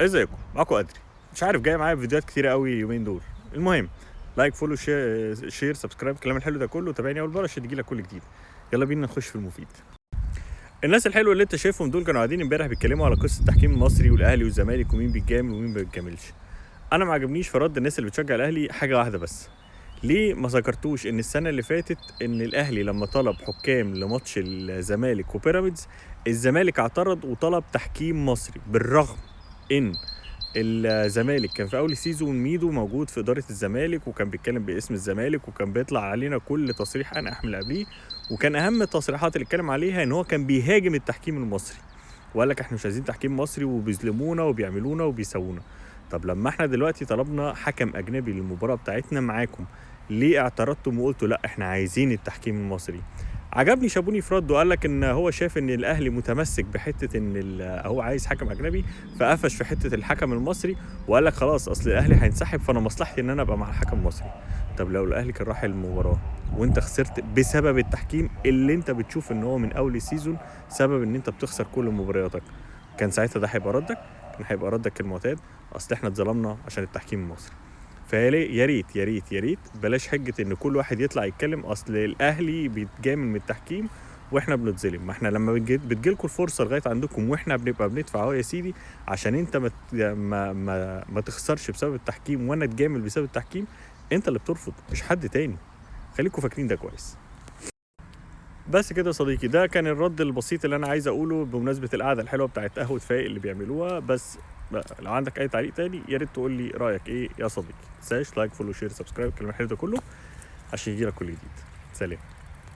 ازيكم؟ معاكم ادري. مش عارف جاي معايا فيديوهات كتيره قوي يومين دول. المهم، لايك فولو شير سبسكرايب، الكلام الحلو ده كله. تابعني اول مره عشان يجيلك كل جديد. يلا بينا نخش في المفيد. الناس الحلوه اللي انت شايفهم دول كانوا قاعدين امبارح بيتكلموا على قصه التحكيم المصري والاهلي والزمالك ومين بيتجامل ومين ما بيتجاملش. انا ما عجبنيش في رد الناس اللي بتشجع الاهلي حاجه واحده بس. ليه ما ذكرتوش ان السنه اللي فاتت ان الاهلي لما طلب حكام لماتش الزمالك وبيراميدز، الزمالك اعترض وطلب تحكيم مصري، بالرغم ان الزمالك كان في اول سيزون ميدو موجود في اداره الزمالك وكان بيتكلم باسم الزمالك وكان بيطلع علينا كل تصريح انا احمل قبليه، وكان اهم التصريحات اللي اتكلم عليها ان هو كان بيهاجم التحكيم المصري وقال لك احنا مش عايزين تحكيم مصري وبيظلمونا وبيعملونا وبيسوونا. طب لما احنا دلوقتي طلبنا حكم اجنبي للمباراه بتاعتنا معاكم، ليه اعترضتم وقلتوا لا احنا عايزين التحكيم المصري؟ عجبني شابوني في رده وقال لك ان هو شايف ان الاهلي متمسك بحته ان هو عايز حكم اجنبي، فقفش في حته الحكم المصري وقال لك خلاص اصل الاهلي هينسحب فانا مصلحتي ان انا ابقى مع الحكم المصري. طب لو الاهلي كان راح المباراه وانت خسرت بسبب التحكيم اللي انت بتشوف ان هو من اول السيزون سبب ان انت بتخسر كل مبارياتك، كان ساعتها ده هيبقى ردك؟ كان هيبقى ردك المعتاد اصل احنا اتظلمنا عشان التحكيم المصري. فيا ريت يا ريت يا ريت بلاش حجه ان كل واحد يطلع يتكلم اصل الاهلي بيتجامل من التحكيم واحنا بنتظلم. ما احنا لما بتجيلكوا الفرصه لغايه عندكم واحنا بنبقى بندفع اهو يا سيدي عشان انت ما تخسرش بسبب التحكيم وانا اتجامل بسبب التحكيم. انت اللي بترفض مش حد تاني. خليكوا فاكرين ده كويس. بس كده يا صديقي، ده كان الرد البسيط اللي انا عايز اقوله بمناسبه القعده الحلوه بتاعت قهوه فايق اللي بيعملوها. بس بقى لو عندك اي تعليق تاني يا ريت تقول لي رايك ايه يا صديقي. متنساش لايك فولو شير سبسكرايب الكلام الحلو ده كله عشان يجيلك كل جديد. سلام.